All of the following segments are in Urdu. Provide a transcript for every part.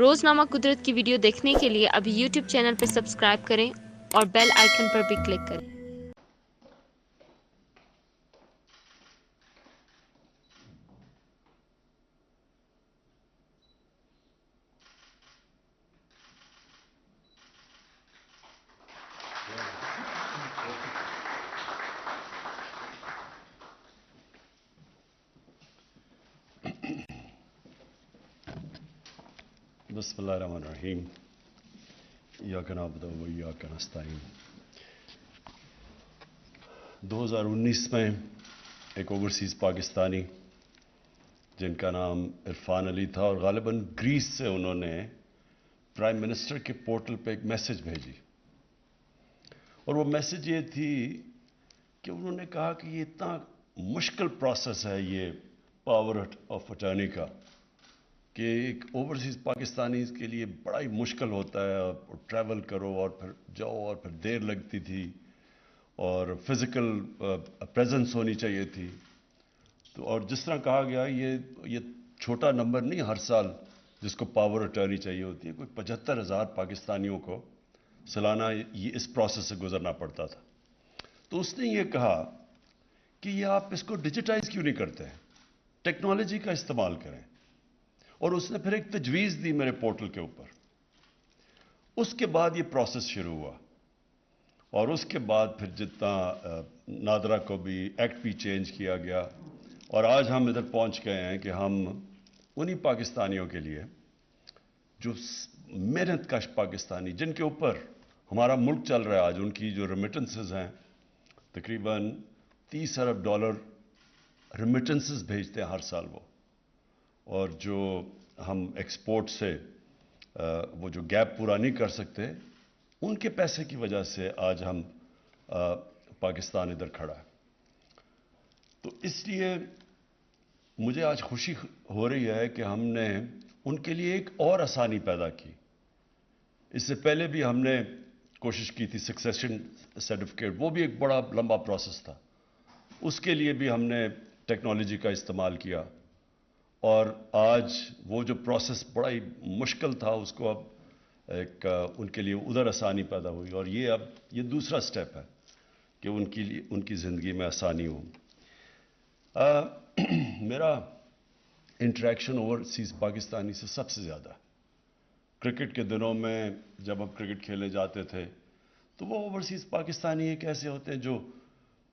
روزنامہ قدرت کی ویڈیو دیکھنے کے لیے ابھی یوٹیوب چینل پر سبسکرائب کریں اور بیل آئیکن پر بھی کلک کریں۔ بسم اللہ الرحمن الرحیم ایاک نعبد و ایاک نستعین۔ 2019 میں ایک اوورسیز پاکستانی جن کا نام عرفان علی تھا اور غالباً گریس سے انہوں نے پرائم منسٹر کے پورٹل پہ ایک میسج بھیجی، اور وہ میسج یہ تھی کہ انہوں نے کہا کہ یہ اتنا مشکل پروسیس ہے یہ پاور آف اٹارنی کا کہ ایک اوورسیز پاکستانی کے لیے بڑا ہی مشکل ہوتا ہے، اور ٹریول کرو اور پھر جاؤ اور پھر دیر لگتی تھی اور فزیکل پریزنس ہونی چاہیے تھی۔ تو اور جس طرح کہا گیا یہ چھوٹا نمبر نہیں ہر سال جس کو پاور اٹارنی چاہیے ہوتی ہے، کوئی 75,000 پاکستانیوں کو سالانہ یہ اس پروسیس سے گزرنا پڑتا تھا۔ تو اس نے یہ کہا کہ یہ آپ اس کو ڈیجیٹائز کیوں نہیں کرتے ہیں، ٹیکنالوجی کا استعمال کریں۔ اور اس نے پھر ایک تجویز دی میرے پورٹل کے اوپر۔ اس کے بعد یہ پروسیس شروع ہوا، اور اس کے بعد پھر جتنا نادرا کو بھی ایکٹ بھی چینج کیا گیا، اور آج ہم ادھر پہنچ گئے ہیں کہ ہم انہی پاکستانیوں کے لیے جو محنت کش پاکستانی جن کے اوپر ہمارا ملک چل رہا ہے آج، ان کی جو ریمیٹنسز ہیں تقریباً $30 ارب ریمیٹنسز بھیجتے ہیں ہر سال وہ، اور جو ہم ایکسپورٹ سے وہ جو گیپ پورا نہیں کر سکتے، ان کے پیسے کی وجہ سے آج ہم پاکستان ادھر کھڑا ہے۔ تو اس لیے مجھے آج خوشی ہو رہی ہے کہ ہم نے ان کے لیے ایک اور آسانی پیدا کی۔ اس سے پہلے بھی ہم نے کوشش کی تھی سکسیشن سرٹیفکیٹ، وہ بھی ایک بڑا لمبا پروسیس تھا، اس کے لیے بھی ہم نے ٹیکنالوجی کا استعمال کیا، اور آج وہ جو پروسیس بڑا ہی مشکل تھا اس کو اب ایک ان کے لیے ادھر آسانی پیدا ہوئی، اور یہ دوسرا سٹیپ ہے کہ ان کی زندگی میں آسانی ہو۔ میرا انٹریکشن اوورسیز پاکستانی سے سب سے زیادہ کرکٹ کے دنوں میں جب ہم کرکٹ کھیلنے جاتے تھے تو وہ اوورسیز پاکستانی ایک ایسے ہوتے ہیں جو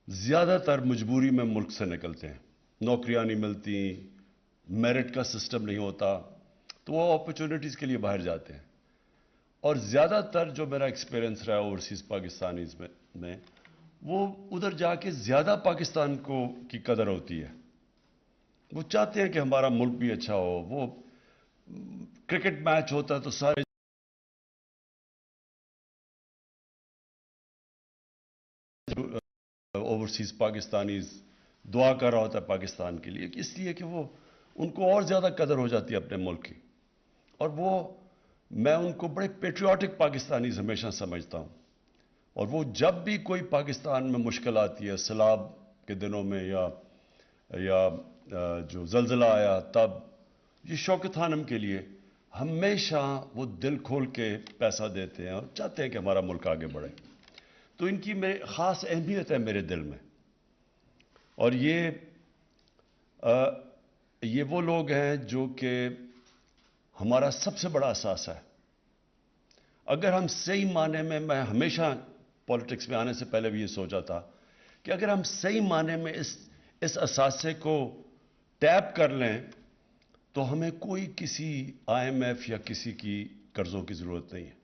زیادہ تر مجبوری میں ملک سے نکلتے ہیں، نوکریاں نہیں ملتی، میرٹ کا سسٹم نہیں ہوتا، تو وہ اپرچونٹیز کے لیے باہر جاتے ہیں۔ اور زیادہ تر جو میرا ایکسپیرینس رہا اوورسیز پاکستانیز میں وہ ادھر جا کے زیادہ پاکستان کی قدر ہوتی ہے، وہ چاہتے ہیں کہ ہمارا ملک بھی اچھا ہو۔ وہ کرکٹ میچ ہوتا ہے تو سارے اوورسیز پاکستانیز دعا کر رہا ہوتا ہے پاکستان کے لیے، اس لیے کہ وہ ان کو اور زیادہ قدر ہو جاتی ہے اپنے ملک کی، اور میں ان کو بڑے پیٹریوٹک پاکستانیز ہمیشہ سمجھتا ہوں۔ اور وہ جب بھی کوئی پاکستان میں مشکل آتی ہے، سیلاب کے دنوں میں یا جو زلزلہ آیا تب، یہ شوکت خانم کے لیے ہمیشہ وہ دل کھول کے پیسہ دیتے ہیں اور چاہتے ہیں کہ ہمارا ملک آگے بڑھے۔ تو ان کی خاص اہمیت ہے میرے دل میں، اور یہ وہ لوگ ہیں جو کہ ہمارا سب سے بڑا اثاثہ ہے۔ اگر ہم صحیح معنی میں ہمیشہ پالیٹکس میں آنے سے پہلے بھی یہ سوچا تھا کہ اگر ہم صحیح معنی میں اس اثاثے کو ٹیپ کر لیں تو ہمیں کوئی کسی IMF یا کسی کی قرضوں کی ضرورت نہیں ہے،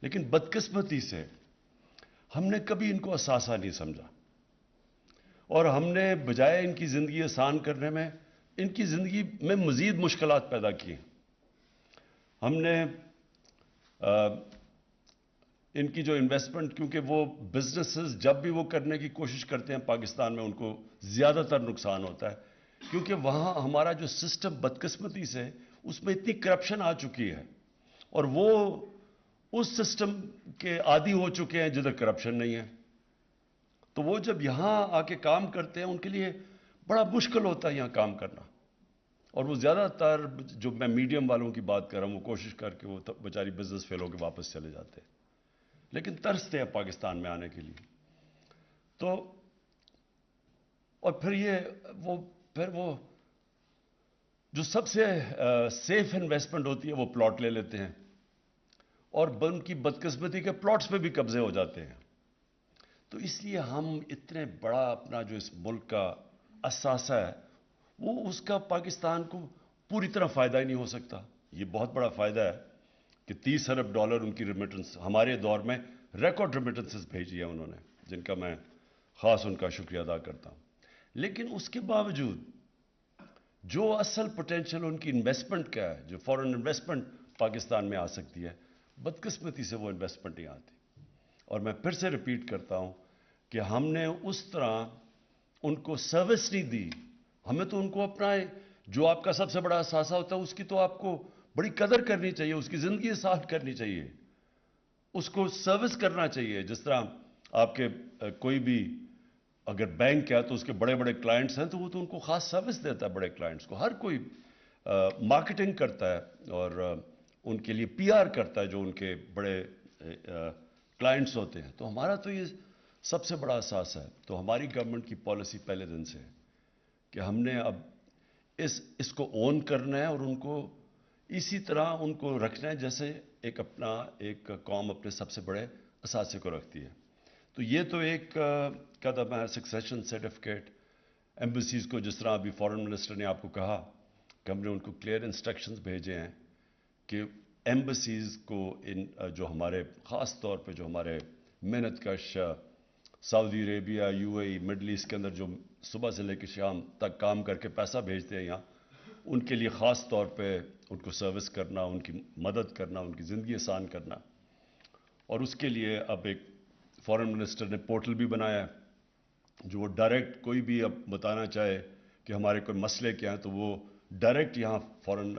لیکن بدقسمتی سے ہم نے کبھی ان کو اثاثہ نہیں سمجھا، اور ہم نے بجائے ان کی زندگی آسان کرنے میں ان کی زندگی میں مزید مشکلات پیدا کی۔ ہم نے ان کی جو انویسٹمنٹ، کیونکہ وہ بزنسز جب بھی وہ کرنے کی کوشش کرتے ہیں پاکستان میں ان کو زیادہ تر نقصان ہوتا ہے، کیونکہ وہاں ہمارا جو سسٹم بدقسمتی سے اس میں اتنی کرپشن آ چکی ہے، اور وہ اس سسٹم کے عادی ہو چکے ہیں جدھر کرپشن نہیں ہے۔ تو وہ جب یہاں آ کے کام کرتے ہیں ان کے لیے بڑا مشکل ہوتا ہے یہاں کام کرنا، اور وہ زیادہ تر جو میں میڈیم والوں کی بات کر رہا ہوں وہ کوشش کر کے وہ بیچاری بزنس فیل ہو کے واپس چلے جاتے ہیں، لیکن ترستے ہیں پاکستان میں آنے کے لیے. تو اور پھر وہ جو سب سے سیف انویسٹمنٹ ہوتی ہے وہ پلاٹ لے لیتے ہیں، اور ان کی بدقسمتی کے پلاٹس پہ بھی قبضے ہو جاتے ہیں. تو اس لیے ہم اتنے بڑا اپنا جو اس ملک کا اثاثہ ہے وہ اس کا پاکستان کو پوری طرح فائدہ ہی نہیں ہو سکتا. یہ بہت بڑا فائدہ ہے کہ $30 ارب ان کی ریمیٹنس ہمارے دور میں ریکارڈ ریمیٹنسز بھیجی ہیں انہوں نے، جن کا میں خاص ان کا شکریہ ادا کرتا ہوں. لیکن اس کے باوجود جو اصل پوٹینشیل ان کی انویسٹمنٹ کا ہے، جو فورن انویسٹمنٹ پاکستان میں آ سکتی ہے، بدقسمتی سے وہ انویسٹمنٹ نہیں آتی. اور میں پھر سے ریپیٹ کرتا ہوں کہ ہم نے اس طرح ان کو سروس نہیں دی. ہمیں تو ان کو اپنا جو آپ کا سب سے بڑا اثاثہ ہوتا ہے اس کی تو آپ کو بڑی قدر کرنی چاہیے، اس کی زندگی آسان کرنی چاہیے، اس کو سروس کرنا چاہیے. جس طرح آپ کے کوئی بھی اگر بینک ہے تو اس کے بڑے بڑے کلائنٹس ہیں تو وہ تو ان کو خاص سروس دیتا ہے. بڑے کلائنٹس کو ہر کوئی مارکیٹنگ کرتا ہے اور ان کے لیے پی آر کرتا ہے جو ان کے بڑے کلائنٹس ہوتے ہیں. تو ہمارا تو یہ سب سے بڑا اثاثہ ہے. تو ہماری گورنمنٹ کی پالیسی پہلے دن سے ہے کہ ہم نے اب اس کو اون کرنا ہے اور ان کو اسی طرح ان کو رکھنا ہے جیسے ایک قوم اپنے سب سے بڑے اثاثے کو رکھتی ہے. تو یہ تو ایک قدم ہے. سکسیشن سرٹیفکیٹ ایمبیسیز کو، جس طرح ابھی فارن منسٹر نے آپ کو کہا کہ ہم نے ان کو کلیئر انسٹرکشنز بھیجے ہیں کہ ایمبیسیز کو جو ہمارے خاص طور پہ جو ہمارے محنت کش Saudi Arabia, U A E, Middle East کے اندر جو صبح سے لے کے شام تک کام کر کے پیسہ بھیجتے ہیں یہاں، ان کے لیے خاص طور پہ ان کو سروس کرنا، ان کی مدد کرنا، ان کی زندگی آسان کرنا. اور اس کے لیے اب ایک فارن منسٹر نے پورٹل بھی بنایا ہے جو وہ ڈائریکٹ کوئی بھی اب بتانا چاہے کہ ہمارے کوئی مسئلے کیا ہیں تو وہ ڈائریکٹ یہاں فارن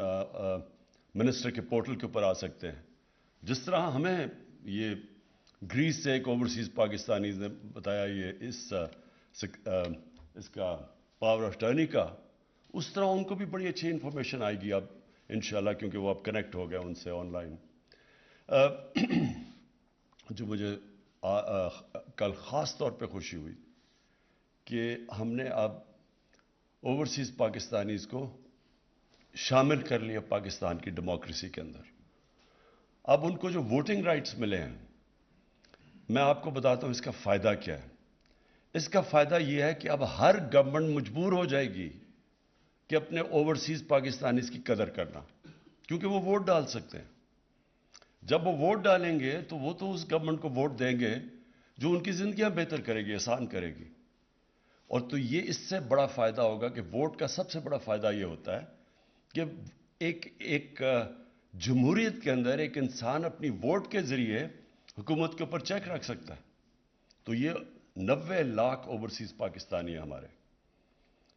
منسٹر کے پورٹل کے اوپر آ سکتے ہیں. جس طرح ہمیں یہ گریس سے ایک اوورسیز پاکستانیز نے بتایا یہ اس کا پاور آف ٹرنی کا، اس طرح ان کو بھی بڑی اچھی انفارمیشن آئے گی اب انشاءاللہ، کیونکہ وہ اب کنیکٹ ہو گیا ان سے آن لائن. جو مجھے کل خاص طور پہ خوشی ہوئی کہ ہم نے اب اوورسیز پاکستانیز کو شامل کر لیا پاکستان کی ڈیموکریسی کے اندر. اب ان کو جو ووٹنگ رائٹس ملے ہیں، میں آپ کو بتاتا ہوں اس کا فائدہ کیا ہے. اس کا فائدہ یہ ہے کہ اب ہر گورنمنٹ مجبور ہو جائے گی کہ اپنے اوورسیز پاکستانیز کی قدر کرنا، کیونکہ وہ ووٹ ڈال سکتے ہیں. جب وہ ووٹ ڈالیں گے تو وہ تو اس گورنمنٹ کو ووٹ دیں گے جو ان کی زندگیاں بہتر کرے گی، آسان کرے گی. اور تو یہ اس سے بڑا فائدہ ہوگا کہ ووٹ کا سب سے بڑا فائدہ یہ ہوتا ہے کہ ایک جمہوریت کے اندر ایک انسان اپنی ووٹ کے ذریعے حکومت کے اوپر چیک رکھ سکتا ہے. تو یہ 90 لاکھ اوورسیز پاکستانی ہیں ہمارے،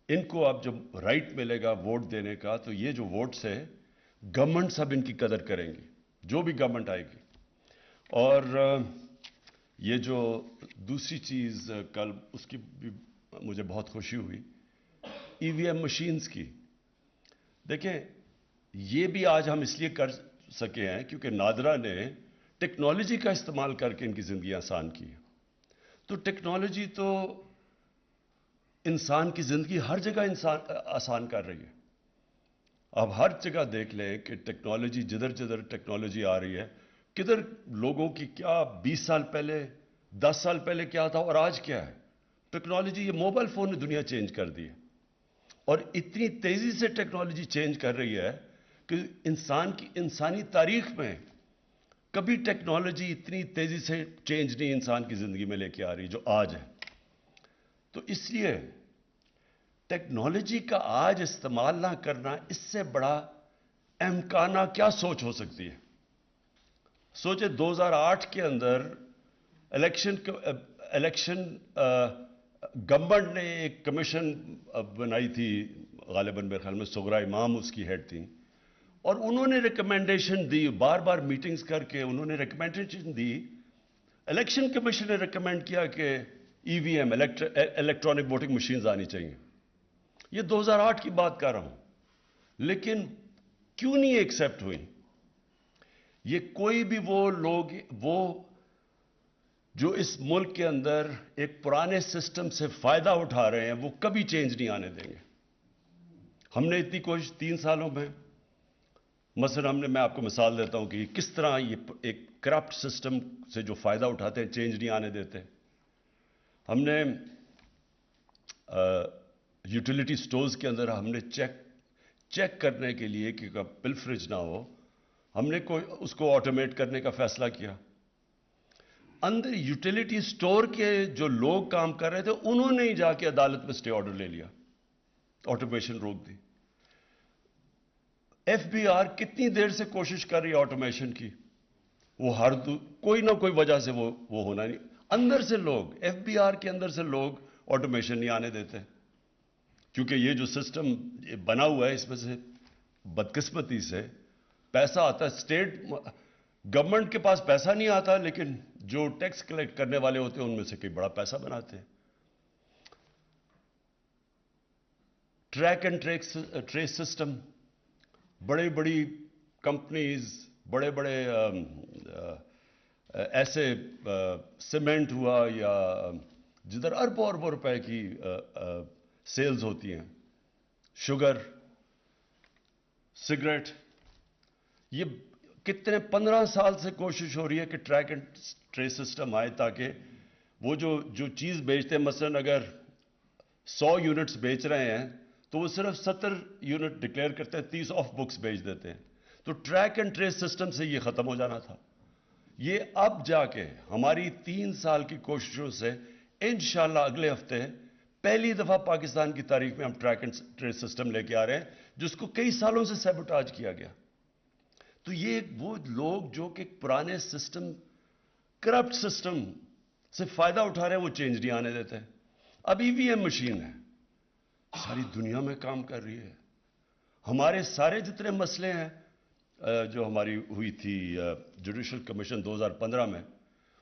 ان کو اب جب رائٹ ملے گا ووٹ دینے کا تو یہ جو ووٹ سے گورنمنٹ سب ان کی قدر کریں گی، جو بھی گورنمنٹ آئے گی. اور یہ جو دوسری چیز کل اس کی بھی مجھے بہت خوشی ہوئی، ای وی ایم مشینز کی. دیکھیں یہ بھی آج ہم اس لیے کر سکے ہیں کیونکہ نادرا نے ٹیکنالوجی کا استعمال کر کے ان کی زندگی آسان کی. تو ٹیکنالوجی تو انسان کی زندگی ہر جگہ آسان کر رہی ہے. اب ہر جگہ دیکھ لیں کہ ٹیکنالوجی جدھر جدھر ٹیکنالوجی آ رہی ہے، کدھر لوگوں کی کیا 20 سال پہلے 10 سال پہلے کیا تھا اور آج کیا ہے. ٹیکنالوجی، یہ موبائل فون نے دنیا چینج کر دی ہے، اور اتنی تیزی سے ٹیکنالوجی چینج کر رہی ہے کہ انسانی تاریخ میں کبھی ٹیکنالوجی اتنی تیزی سے چینج نہیں انسان کی زندگی میں لے کے آ رہی جو آج ہے. تو اس لیے ٹیکنالوجی کا آج استعمال نہ کرنا، اس سے بڑا امکانہ کیا سوچ ہو سکتی ہے. سوچے 2008 کے اندر الیکشن گورنمنٹ نے ایک کمیشن بنائی تھی، غالباً میرے خیال میں سغرا امام اس کی ہیڈ تھیں، اور انہوں نے ریکمنڈیشن دی، بار بار میٹنگز کر کے انہوں نے ریکمنڈیشن دی. الیکشن کمیشن نے ریکمینڈ کیا کہ ای وی ایم الیکٹرانک ووٹنگ مشینز آنی چاہیے. یہ 2008 کی بات کر رہا ہوں. لیکن کیوں نہیں ایکسپٹ ہوئی؟ یہ کوئی بھی وہ لوگ وہ جو اس ملک کے اندر ایک پرانے سسٹم سے فائدہ اٹھا رہے ہیں وہ کبھی چینج نہیں آنے دیں گے. ہم نے اتنی کوشش 3 سالوں میں، مثلا میں آپ کو مثال دیتا ہوں کہ کس طرح یہ ایک کرپٹ سسٹم سے جو فائدہ اٹھاتے ہیں چینج نہیں آنے دیتے. ہم نے یوٹیلیٹی سٹورز کے اندر ہم نے چیک کرنے کے لیے کہ پلفریج نہ ہو، ہم نے اس کو آٹومیٹ کرنے کا فیصلہ کیا. اندر یوٹیلیٹی سٹور کے جو لوگ کام کر رہے تھے انہوں نے ہی جا کے عدالت میں اسٹے آرڈر لے لیا، آٹومیشن روک دی. ایف بی آر کتنی دیر سے کوشش کر رہی ہے آٹومیشن کی، وہ کوئی نہ کوئی وجہ سے وہ ہونا نہیں. اندر سے لوگ، ایف بی آر کے اندر سے لوگ آٹومیشن نہیں آنے دیتے، کیونکہ یہ جو سسٹم بنا ہوا ہے اس میں سے بدقسمتی سے پیسہ آتا ہے. اسٹیٹ گورنمنٹ کے پاس پیسہ نہیں آتا، لیکن جو ٹیکس کلیکٹ کرنے والے ہوتے ہیں ان میں سے کوئی بڑا پیسہ بناتے ہیں. ٹریک اینڈ ٹریس سسٹم، بڑی بڑی کمپنیز، بڑے بڑے ایسے سیمنٹ ہوا یا جدھر اربوں اربوں روپے کی سیلز ہوتی ہیں، شوگر، سگریٹ، یہ کتنے 15 سال سے کوشش ہو رہی ہے کہ ٹریک اینڈ ٹریس سسٹم آئے تاکہ وہ جو چیز بیچتے ہیں، مثلا اگر 100 یونٹس بیچ رہے ہیں تو وہ صرف 70 یونٹ ڈکلیئر کرتے ہیں، 30 آف بکس بیچ دیتے ہیں. تو ٹریک اینڈ ٹریس سسٹم سے یہ ختم ہو جانا تھا. یہ اب جا کے ہماری 3 سال کی کوششوں سے انشاءاللہ اگلے ہفتے پہلی دفعہ پاکستان کی تاریخ میں ہم ٹریک اینڈ ٹریس سسٹم لے کے آ رہے ہیں، جس کو کئی سالوں سے سیبوٹاج کیا گیا. تو یہ وہ لوگ جو کہ پرانے سسٹم، کرپٹ سسٹم سے فائدہ اٹھا رہے ہیں وہ چینج نہیں آنے دیتے. اب ای وی ایم مشین ہے، ساری دنیا میں کام کر رہی ہے. ہمارے سارے جتنے مسئلے ہیں جو ہماری ہوئی تھی جوڈیشل کمیشن 2015 میں،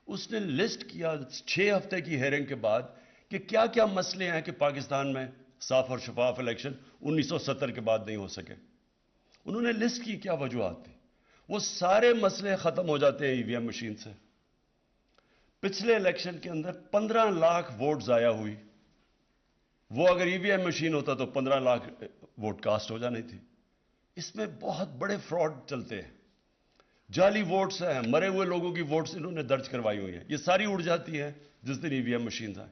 اس نے لسٹ کیا 6 ہفتے کی ہیئرنگ کے بعد کہ کیا کیا مسئلے ہیں کہ پاکستان میں صاف اور شفاف الیکشن 1970 کے بعد نہیں ہو سکے. انہوں نے لسٹ کی کیا وجوہات تھی، وہ سارے مسئلے ختم ہو جاتے ہیں ای وی ایم مشین سے. پچھلے الیکشن کے اندر 15 لاکھ ووٹ ضائع ہوئی، وہ اگر ای وی ایم مشین ہوتا تو 15 لاکھ ووٹ کاسٹ ہو جانی تھی. اس میں بہت بڑے فراڈ چلتے ہیں، جعلی ووٹس ہیں، مرے ہوئے لوگوں کی ووٹس انہوں نے درج کروائی ہوئی ہیں، یہ ساری اڑ جاتی ہیں جس دن ای وی ایم مشین آئے.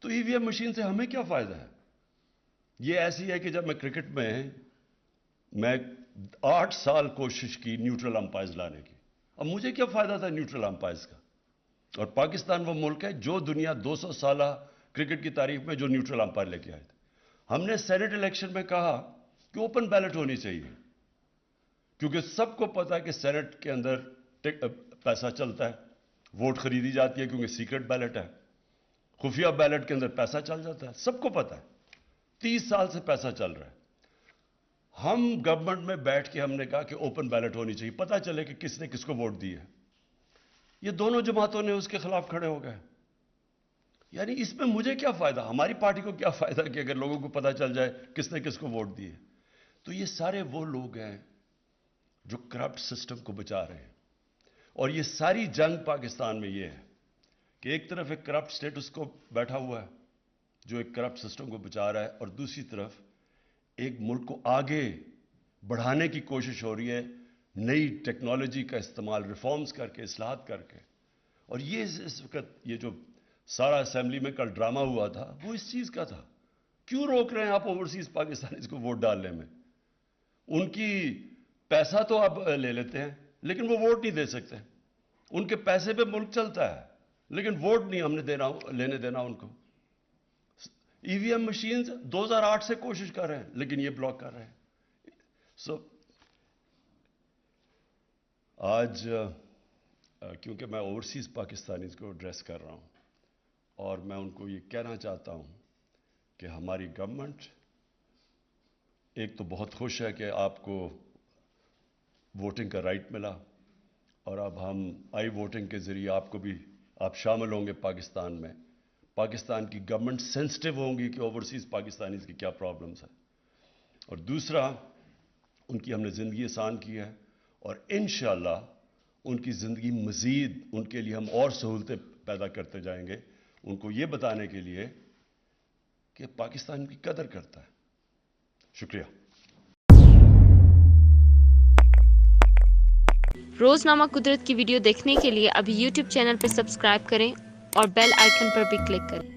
تو ای وی ایم مشین سے ہمیں کیا فائدہ ہے؟ یہ ایسی ہے کہ جب میں کرکٹ میں 8 سال کوشش کی نیوٹرل امپائرز لانے کی، اب مجھے کیا فائدہ تھا نیوٹرل امپائرز کا؟ اور پاکستان وہ ملک ہے جو دنیا 200 سالہ کرکٹ کی تاریخ میں جو نیوٹرل امپائر لے کے آئے تھے. ہم نے سینٹ الیکشن میں کہا کہ اوپن بیلٹ ہونی چاہیے، کیونکہ سب کو پتا ہے کہ سینٹ کے اندر پیسہ چلتا ہے، ووٹ خریدی جاتی ہے کیونکہ سیکرٹ بیلٹ ہے، خفیہ بیلٹ کے اندر پیسہ چل جاتا ہے، سب کو پتا ہے. 30 سال سے پیسہ چل رہا ہے. ہم گورنمنٹ میں بیٹھ کے ہم نے کہا کہ اوپن بیلٹ ہونی چاہیے، پتا چلے کہ کس نے کس کو ووٹ دی ہے. یہ دونوں جماعتوں نے اس کے خلاف کھڑے ہو گئے. یعنی اس میں مجھے کیا فائدہ، ہماری پارٹی کو کیا فائدہ کہ اگر لوگوں کو پتا چل جائے کس نے کس کو ووٹ دی ہے. تو یہ سارے وہ لوگ ہیں جو کرپٹ سسٹم کو بچا رہے ہیں. اور یہ ساری جنگ پاکستان میں یہ ہے کہ ایک طرف ایک کرپٹ سٹیٹس کو بیٹھا ہوا ہے جو ایک کرپٹ سسٹم کو بچا رہا ہے، اور دوسری طرف ایک ملک کو آگے بڑھانے کی کوشش ہو رہی ہے نئی ٹیکنالوجی کا استعمال، ریفارمز کر کے، اصلاحات کر کے. اور یہ اس وقت یہ جو سارا اسمبلی میں کل ڈرامہ ہوا تھا وہ اس چیز کا تھا. کیوں روک رہے ہیں آپ اوورسیز پاکستانیز کو ووٹ ڈالنے میں؟ ان کی پیسہ تو آپ لے لیتے ہیں لیکن وہ ووٹ نہیں دے سکتے. ان کے پیسے پہ ملک چلتا ہے لیکن ووٹ نہیں ہم نے لینے دینا ان کو. ای وی ایم مشینز 2008 سے کوشش کر رہے ہیں لیکن یہ بلاک کر رہے ہیں. آج کیونکہ میں اوورسیز پاکستانیز کو ایڈریس کر رہا ہوں اور میں ان کو یہ کہنا چاہتا ہوں کہ ہماری گورنمنٹ ایک تو بہت خوش ہے کہ آپ کو ووٹنگ کا رائٹ ملا، اور اب ہم آئی ووٹنگ کے ذریعے آپ شامل ہوں گے پاکستان میں. پاکستان کی گورنمنٹ سینسٹیو ہوں گی کہ اوورسیز پاکستانیز کی کیا پرابلمز ہیں. اور دوسرا ان کی ہم نے زندگی آسان کی ہے اور انشاءاللہ ان کی زندگی مزید ان کے لیے ہم اور سہولتیں پیدا کرتے جائیں گے ان کو یہ بتانے کے لیے کہ پاکستان کی قدر کرتا ہے. شکریہ. روزنامہ قدرت کی ویڈیو دیکھنے کے لیے ابھی یوٹیوب چینل پر سبسکرائب کریں اور بیل آئیکن پر بھی کلک کریں.